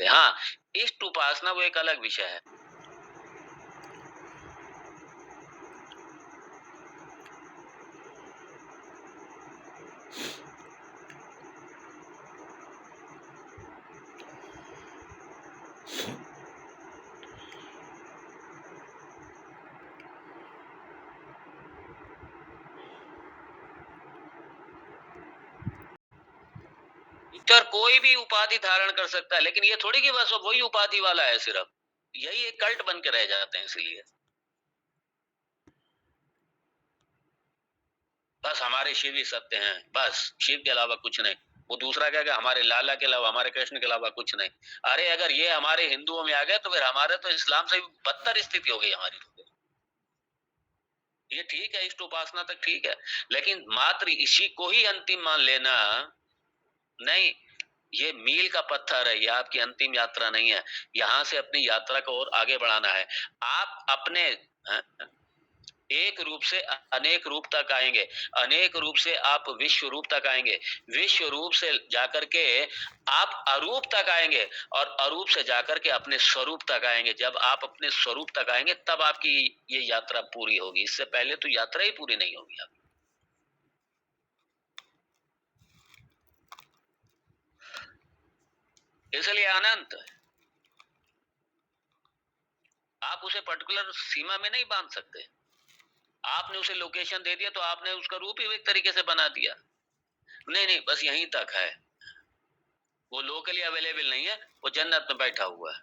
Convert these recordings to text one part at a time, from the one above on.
सकते। हाँ, इष्ट उपासना वो एक अलग विषय है। ईश्वर कोई भी उपाधि धारण कर सकता है, लेकिन ये थोड़ी कि बस वही उपाधि वाला है सिर्फ। यही एक कल्ट बन के रह जाते हैं इसीलिए। बस हमारे शिव ही सत्य हैं, बस शिव के अलावा कुछ नहीं। वो दूसरा क्या कि हमारे लाला के अलावा, हमारे कृष्ण के अलावा कुछ नहीं। अरे अगर ये हमारे हिंदुओं में आ गए तो फिर हमारे तो इस्लाम से भी बदतर स्थिति हो गई हमारी। ये ठीक है, इष्ट उपासना तक ठीक है, लेकिन मात्र इसी को ही अंतिम मान लेना नहीं। ये मील का पत्थर है, ये आपकी अंतिम यात्रा नहीं है। यहाँ से अपनी यात्रा को और आगे बढ़ाना है। आप अपने एक रूप से अनेक रूप तक आएंगे, अनेक रूप से आप विश्व रूप तक आएंगे, विश्व रूप से जाकर के आप अरूप तक आएंगे, और अरूप से जाकर के अपने स्वरूप तक आएंगे। जब आप अपने स्वरूप तक आएंगे तब आपकी ये यात्रा पूरी होगी, इससे पहले तो यात्रा ही पूरी नहीं होगी आपकी। इसलिए अनंत, आप उसे पर्टिकुलर सीमा में नहीं बांध सकते। आपने उसे लोकेशन दे दिया तो आपने उसका रूप ही एक तरीके से बना दिया। नहीं नहीं, बस यहीं तक है, वो लोकली अवेलेबल नहीं है, वो जन्नत में बैठा हुआ है।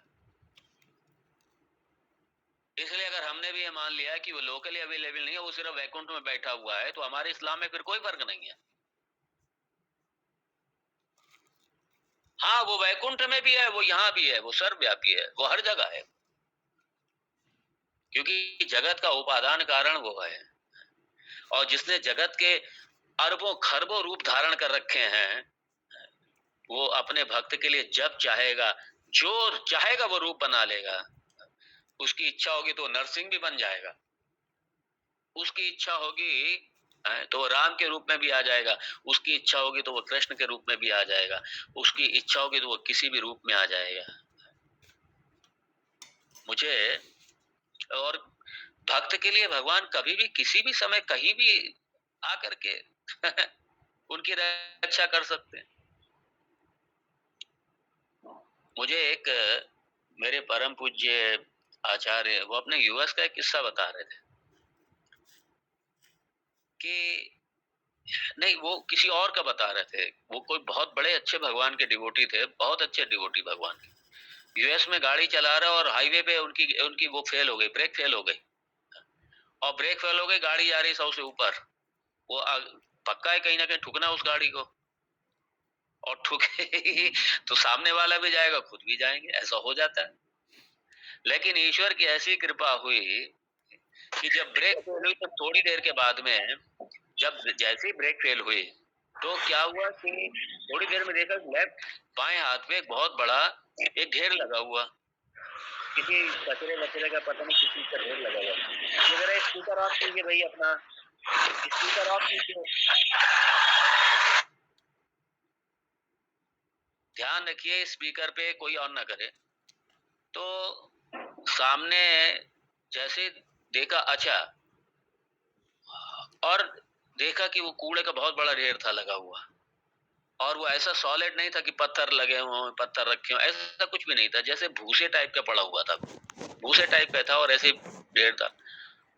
इसलिए अगर हमने भी ये मान लिया कि वो लोकली अवेलेबल नहीं है, वो सिर्फ वैकुंठ में बैठा हुआ है, तो हमारे इस्लाम में फिर कोई फर्क नहीं है। हाँ, वो वैकुंठ में भी है, वो यहाँ भी है, वो सर्वव्यापी है, वो हर जगह है, क्योंकि जगत का उपादान कारण वो है। और जिसने जगत के अरबों खरबों रूप धारण कर रखे हैं, वो अपने भक्त के लिए जब चाहेगा, जो चाहेगा वो रूप बना लेगा। उसकी इच्छा होगी तो नरसिंह भी बन जाएगा, उसकी इच्छा होगी तो वो राम के रूप में भी आ जाएगा, उसकी इच्छा होगी तो वो कृष्ण के रूप में भी आ जाएगा, उसकी इच्छा होगी तो वो किसी भी रूप में आ जाएगा। मुझे और भक्त के लिए भगवान कभी भी किसी भी समय कहीं भी आकर के उनकी रक्षा कर सकते हैं। मुझे एक मेरे परम पूज्य आचार्य, वो अपने यूएस का एक किस्सा बता रहे थे कि नहीं, वो किसी और का बता रहे थे। वो कोई बहुत बड़े अच्छे भगवान के डिवोटी थे, बहुत अच्छे डिवोटी भगवान के। यूएस में गाड़ी चला रहे और हाईवे पे उनकी उनकी वो फेल हो गई, ब्रेक फेल हो गई, और ब्रेक फेल हो गई, गाड़ी जा रही 100 से ऊपर। वो पक्का है कहीं ना कहीं ठुकना उस गाड़ी को, और ठुके तो सामने वाला भी जाएगा, खुद भी जाएंगे, ऐसा हो जाता है। लेकिन ईश्वर की ऐसी कृपा हुई कि जब ब्रेक फेल हुई तो थोड़ी देर के बाद में, जब जैसे ही ब्रेक फेल हुई, तो क्या हुआ कि थोड़ी देर में देखा लेफ्ट बाएं हाथ में एक बहुत बड़ा एक ढेर लगा हुआ, किसी कचरे वचरे का पता नहीं, किसी का ढेर लगा हुआ। ये जरा स्पीकर ऑफ कीजिए भाई, अपना स्पीकर ऑफ कीजिए, ध्यान रखिए स्पीकर पे कोई ऑन ना करे। तो सामने जैसे देखा, अच्छा, और देखा कि वो कूड़े का बहुत बड़ा ढेर था लगा हुआ, और वो ऐसा सॉलिड नहीं था कि पत्थर लगे हों, पत्थर रखे हों, ऐसा कुछ भी नहीं था, जैसे भूसे टाइप का पड़ा हुआ था, भूसे टाइप का था, और ऐसे ढेर था।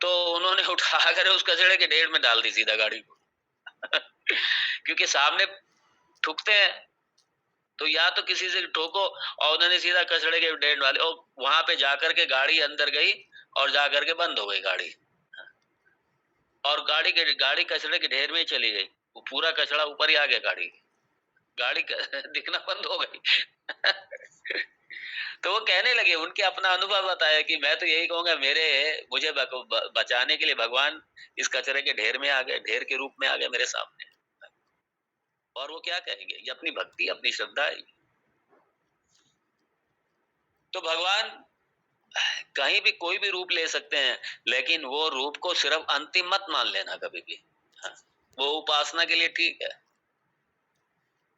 तो उन्होंने उठा कर उस कचड़े के ढेर में डाल दी सीधा गाड़ी को क्योंकि सामने ठुकते हैं तो या तो किसी से ठोको, और उन्होंने सीधा कचड़े के ढेर डाले, और वहां पे जाकर के गाड़ी अंदर गई, और जाकर के बंद हो गई गाड़ी, और गाड़ी कचड़े के ढेर में ही चली गई। वो पूरा कचड़ा ऊपर ही आ गया, गाड़ी गाड़ी दिखना बंद हो गई तो वो कहने लगे, उनके अपना अनुभव बताया कि मैं तो यही कहूंगा, मुझे बचाने के लिए भगवान इस कचरे के ढेर में आ गए, ढेर के रूप में आ गए मेरे सामने। और वो क्या कहेंगे, ये अपनी भक्ति, अपनी श्रद्धा है। तो भगवान कहीं भी कोई भी रूप ले सकते हैं, लेकिन वो रूप को सिर्फ अंतिम मत मान लेना कभी भी। हाँ, वो उपासना के लिए ठीक है,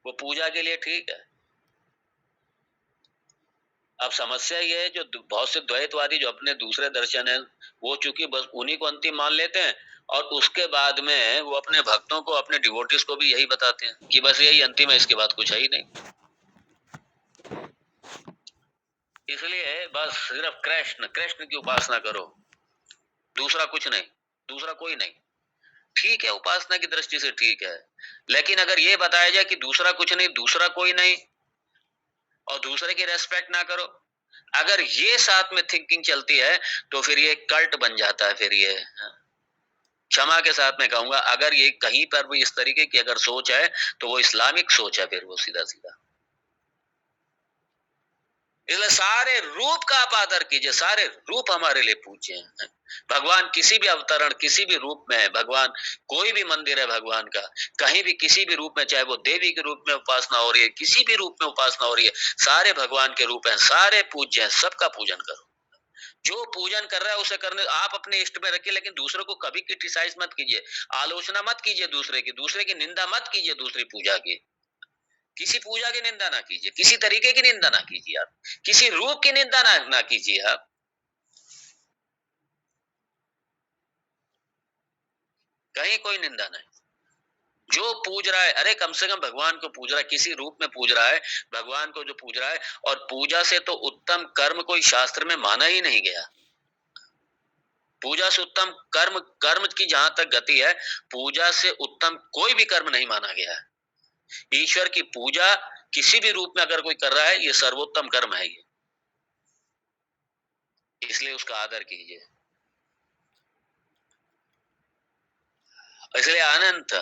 वो पूजा के लिए ठीक है, अब समस्या ये है, जो बहुत से द्वैतवादी जो अपने दूसरे दर्शन है, वो चूंकि बस उन्हीं को अंतिम मान लेते हैं, और उसके बाद में वो अपने भक्तों को, अपने डिवोटीज को भी यही बताते हैं कि बस यही अंतिम है, इसके बाद कुछ है ही नहीं। इसलिए बस सिर्फ कृष्ण कृष्ण की उपासना करो, दूसरा कुछ नहीं, दूसरा कोई नहीं। ठीक है, उपासना की दृष्टि से ठीक है, लेकिन अगर ये बताया जाए कि दूसरा कुछ नहीं, दूसरा कोई नहीं, और दूसरे की रेस्पेक्ट ना करो, अगर ये साथ में थिंकिंग चलती है तो फिर ये कल्ट बन जाता है। फिर ये, क्षमा के साथ मैं कहूंगा, अगर ये कहीं पर भी इस तरीके की अगर सोच है तो वो इस्लामिक सोच है, फिर वो सीधा सीधा। इसलिए सारे रूप का आप आदर कीजिए, सारे रूप हमारे लिए पूज्य हैं। भगवान किसी भी अवतरण, किसी भी रूप में है, भगवान कोई भी मंदिर है भगवान का, कहीं भी किसी भी रूप में, चाहे वो देवी के रूप में उपासना हो रही है, किसी भी रूप में उपासना हो रही है, सारे भगवान के रूप हैं, सारे पूज्य हैं, सबका पूजन करो। जो पूजन कर रहा है उसे करने, आप अपने इष्ट में रखिए, लेकिन दूसरों को कभी क्रिटिसाइज मत कीजिए, आलोचना मत कीजिए, दूसरे की निंदा मत कीजिए, दूसरी पूजा की, किसी पूजा की निंदा ना कीजिए, किसी तरीके की निंदा ना कीजिए, आप किसी रूप की निंदा ना कीजिए आप। कहीं कोई निंदा नहीं। जो पूज रहा है, अरे कम से कम भगवान को पूज रहा है, किसी रूप में पूज रहा है, भगवान को जो पूज रहा है, और पूजा से तो उत्तम कर्म कोई शास्त्र में माना ही नहीं गया। पूजा से उत्तम कर्म, कर्म की जहां तक गति है, पूजा से उत्तम कोई भी कर्म नहीं माना गया है। ईश्वर की पूजा किसी भी रूप में अगर कोई कर रहा है, ये सर्वोत्तम कर्म है ये, इसलिए उसका आदर कीजिए। इसलिए अनंत,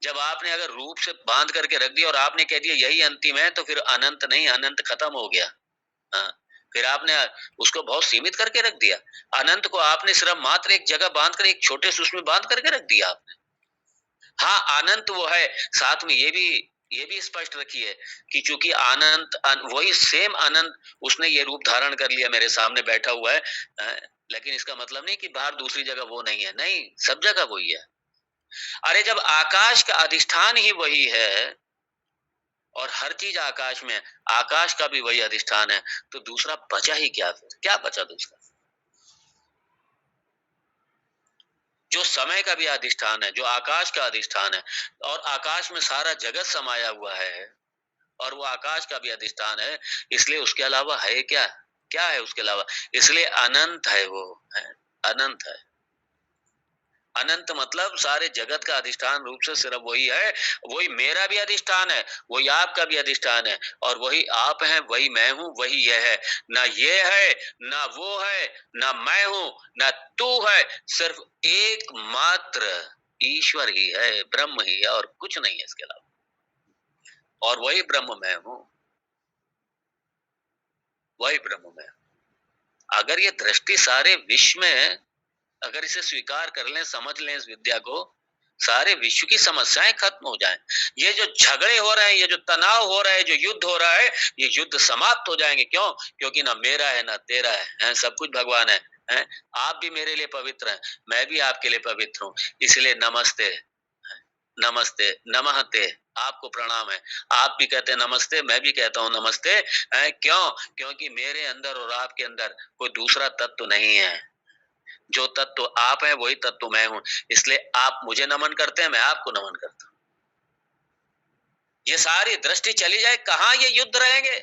जब आपने अगर रूप से बांध करके रख दिया और आपने कह दिया यही अंतिम है, तो फिर अनंत नहीं, अनंत खत्म हो गया। हाँ, फिर आपने उसको बहुत सीमित करके रख दिया। अनंत को आपने सिर्फ मात्र एक जगह बांध कर, एक छोटे से उसमें बांध करके रख दिया आपने। हाँ, अनंत वो है, साथ में ये भी स्पष्ट रखिए कि चूंकि अनंत वही सेम अनंत, उसने ये रूप धारण कर लिया, मेरे सामने बैठा हुआ है, लेकिन इसका मतलब नहीं कि बाहर दूसरी जगह वो नहीं है, नहीं, सब जगह वही है। अरे जब आकाश का अधिष्ठान ही वही है, और हर चीज आकाश में, आकाश का भी वही अधिष्ठान है, तो दूसरा बचा ही क्या? फिर क्या बचा दूसरा? जो समय का भी अधिष्ठान है, जो आकाश का अधिष्ठान है, और आकाश में सारा जगत समाया हुआ है, और वो आकाश का भी अधिष्ठान है, इसलिए उसके अलावा है क्या? क्या है उसके अलावा? इसलिए अनंत है वो, है अनंत है। अनंत मतलब सारे जगत का अधिष्ठान रूप से सिर्फ वही है, वही मेरा भी अधिष्ठान है, वही आपका भी अधिष्ठान है, और वही आप हैं, वही मैं हूं, वही यह है। ना ये है, ना वो है, ना मैं हूं, ना तू है, सिर्फ एकमात्र ईश्वर ही है, ब्रह्म ही है, और कुछ नहीं है इसके अलावा, और वही ब्रह्म मैं हूं, वही ब्रह्म मैं हूं। अगर ये दृष्टि सारे विश्व में है, अगर इसे स्वीकार कर लें, समझ लें इस विद्या को, सारे विश्व की समस्याएं खत्म हो जाएं। ये जो झगड़े हो रहे हैं, ये जो तनाव हो रहा है, जो युद्ध हो रहा है, ये युद्ध समाप्त हो जाएंगे। क्यों? क्योंकि ना मेरा है ना तेरा है, सब कुछ भगवान है, हैं? आप भी मेरे लिए पवित्र हैं, मैं भी आपके लिए पवित्र हूँ, इसलिए नमस्ते, नमस्ते, नमस्ते, आपको प्रणाम है। आप भी कहते हैं नमस्ते, मैं भी कहता हूँ नमस्ते, हैं? क्यों? क्योंकि मेरे अंदर और आपके अंदर कोई दूसरा तत्व नहीं है। जो तत्व आप हैं वही तत्व मैं हूं, इसलिए आप मुझे नमन करते हैं, मैं आपको नमन करता हूं। ये सारी दृष्टि चली जाए, कहां ये युद्ध रहेंगे?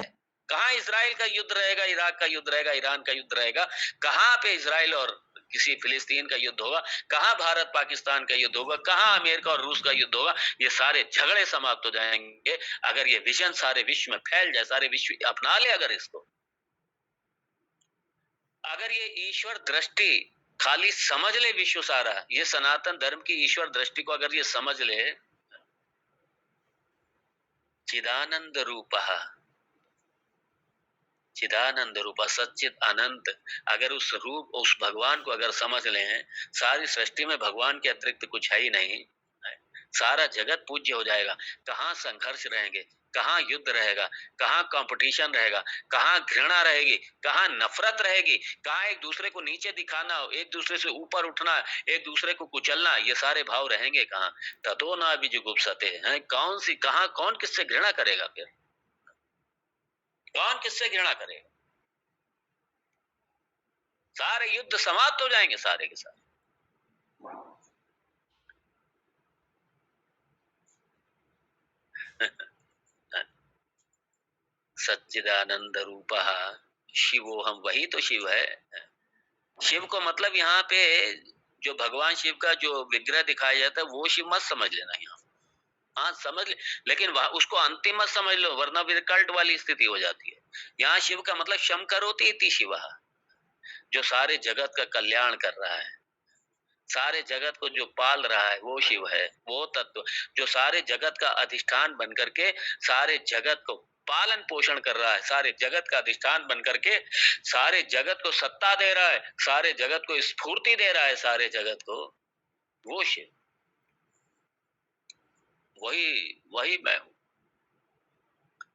कहां इजराइल का युद्ध रहेगा, इराक का युद्ध रहेगा, ईरान का युद्ध रहेगा? कहां पे इजराइल और किसी फिलिस्तीन का युद्ध होगा? कहां भारत पाकिस्तान का युद्ध होगा? कहां अमेरिका और रूस का युद्ध होगा? ये सारे झगड़े समाप्त हो जाएंगे अगर ये विजन सारे विश्व में फैल जाए, सारे विश्व अपना ले अगर इसको। अगर ये ईश्वर दृष्टि खाली समझ ले विश्व सारा, ये सनातन धर्म की ईश्वर दृष्टि को अगर ये समझ ले, चिदानंद रूपः, चिदानंद रूप सच्चित अनंत, अगर उस रूप, उस भगवान को अगर समझ लें, सारी सृष्टि में भगवान के अतिरिक्त कुछ है ही नहीं, सारा जगत पूज्य हो जाएगा। कहाँ संघर्ष रहेंगे, कहाँ युद्ध रहेगा, कहाँ कंपटीशन रहेगा, कहाँ घृणा रहेगी, कहाँ नफरत रहेगी, कहाँ एक दूसरे को नीचे दिखाना, एक दूसरे से ऊपर उठना, एक दूसरे को कुचलना, ये सारे भाव रहेंगे कहाँ? ततो ना भी जुगुप्सते हैं, कौन सी, कहाँ, कौन किससे घृणा करेगा फिर? कौन किससे घृणा करेगा? सारे युद्ध समाप्त हो जाएंगे सारे के सारे। सच्चिदानंद रूपः शिवोहम, वही तो शिव है। शिव को मतलब यहाँ पे जो भगवान शिव का जो विग्रह दिखाया जाता है वो शिव मत समझ लेना यहाँ। हाँ समझ ले, लेकिन वह उसको अंतिम मत समझ लो, वरना फिर कल्ट वाली स्थिति हो जाती है। यहाँ शिव का मतलब शम करोति इति शिवः, जो सारे जगत का कल्याण कर रहा है, सारे जगत को जो पाल रहा है वो शिव है। वो तत्व जो सारे जगत का अधिष्ठान बन करके सारे जगत को पालन पोषण कर रहा है, सारे जगत का अधिष्ठान बन करके सारे जगत को सत्ता दे रहा है, सारे जगत को स्फूर्ति दे रहा है, सारे जगत को, वो शिव, वही वही मैं हूँ।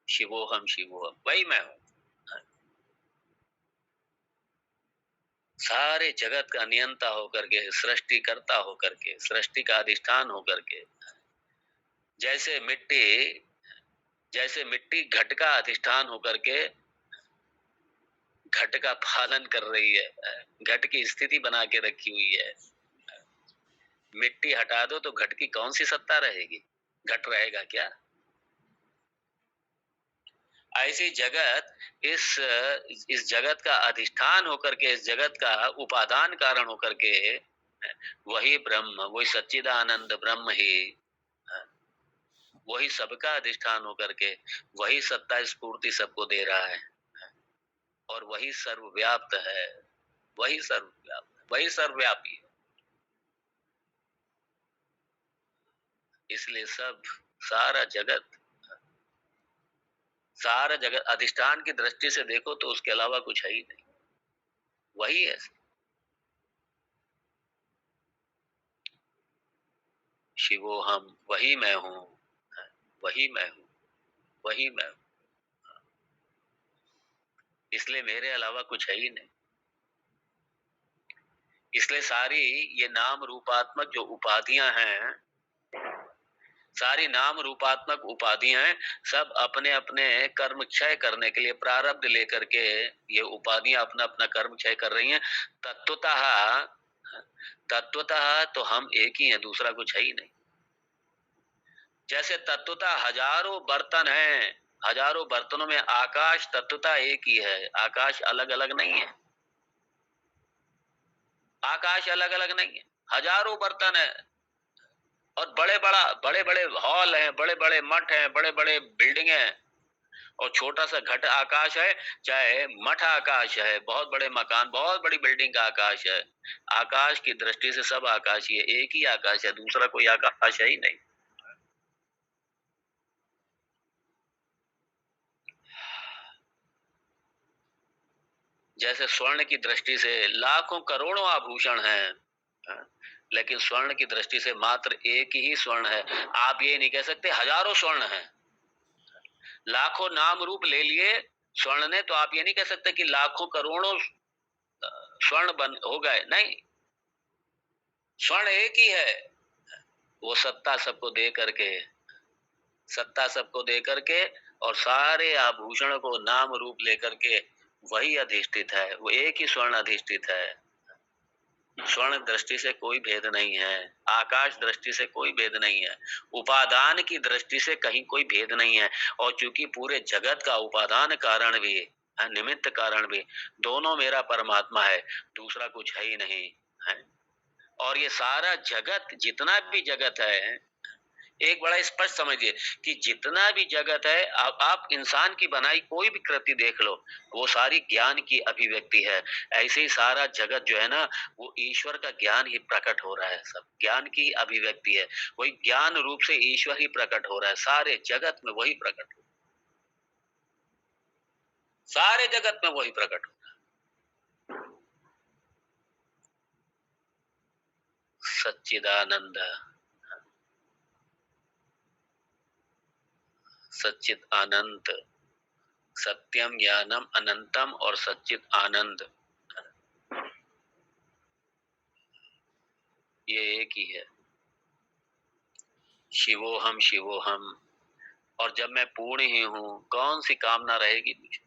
शिवोहम शिवोहम, वही मैं हूँ। सारे जगत का नियंता होकर के, सृष्टि करता होकर के, सृष्टि का अधिष्ठान होकर के, जैसे मिट्टी घट का अधिष्ठान होकर के घट का पालन कर रही है, घट की स्थिति बना के रखी हुई है। मिट्टी हटा दो तो घट की कौन सी सत्ता रहेगी? घट रहेगा क्या? ऐसी जगत इस जगत का अधिष्ठान होकर के, इस जगत का उपादान कारण होकर के वही ब्रह्म, वही सच्चिदानंद ब्रह्म ही, वही सबका अधिष्ठान होकर के वही सत्ता स्फूर्ति सबको दे रहा है, और वही सर्वव्याप्त है, वही सर्वव्याप्त, वही सर्वव्यापी है। इसलिए सारा जगत सारा जगत अधिष्ठान की दृष्टि से देखो तो उसके अलावा कुछ है ही नहीं, वही है। शिवो हम, वही मैं हूँ, वही मैं हूँ, वही मैं हूँ। इसलिए मेरे अलावा कुछ है ही नहीं। इसलिए सारी ये नाम रूपात्मक जो उपाधियां हैं, सारी नाम रूपात्मक उपाधियां हैं, सब अपने अपने कर्म क्षय करने के लिए प्रारब्ध लेकर के ये उपाधियां अपना अपना कर्म क्षय कर रही हैं। तत्वतः तत्वतः तो हम एक ही हैं, दूसरा कुछ है ही नहीं। जैसे तत्वतः हजारों बर्तन हैं, हजारों बर्तनों में आकाश तत्वतः एक ही है, आकाश अलग अलग नहीं है, आकाश अलग अलग नहीं है, हजारों बर्तन है। और बड़े बड़े हॉल हैं, बड़े बड़े मठ हैं, बड़े बड़े बिल्डिंग हैं, और छोटा सा घट आकाश है, चाहे मठ आकाश है, बहुत बड़े मकान, बहुत बड़ी बिल्डिंग का आकाश है। आकाश की दृष्टि से सब आकाश ही है, एक ही आकाश है, दूसरा कोई आकाश है ही नहीं। जैसे स्वर्ण की दृष्टि से लाखों करोड़ों आभूषण हैं, लेकिन स्वर्ण की दृष्टि से मात्र एक ही स्वर्ण है। आप ये नहीं कह सकते हजारों स्वर्ण हैं। लाखों नाम रूप ले लिए स्वर्ण ने, तो आप ये नहीं कह सकते कि लाखों करोड़ों स्वर्ण बन हो गए, नहीं, स्वर्ण एक ही है। वो सत्ता सबको दे करके और सारे आभूषण को नाम रूप लेकर के वही अधिष्ठित है, वो एक ही स्वर्ण अधिष्ठित है। स्वर्ण दृष्टि से कोई भेद नहीं है, आकाश दृष्टि से कोई भेद नहीं है, उपादान की दृष्टि से कहीं कोई भेद नहीं है। और चूंकि पूरे जगत का उपादान कारण भी निमित्त कारण भी दोनों मेरा परमात्मा है, दूसरा कुछ है ही नहीं है। और ये सारा जगत, जितना भी जगत है, एक बड़ा स्पष्ट समझिए कि जितना भी जगत है, आप इंसान की बनाई कोई भी कृति देख लो, वो सारी ज्ञान की अभिव्यक्ति है। ऐसे ही सारा जगत जो है ना, वो ईश्वर का ज्ञान ही प्रकट हो रहा है, सब ज्ञान की अभिव्यक्ति है। वही ज्ञान रूप से ईश्वर ही प्रकट हो रहा है, सारे जगत में वही प्रकट हो, सारे जगत में वही प्रकट हो। सच्चिदानंद, सच्चित आनंद, सत्यम ज्ञानम अनंतम और सच्चित आनंद, ये एक ही है। शिवोहम शिवोहम। और जब मैं पूर्ण ही हूँ, कौन सी कामना रहेगी मुझे?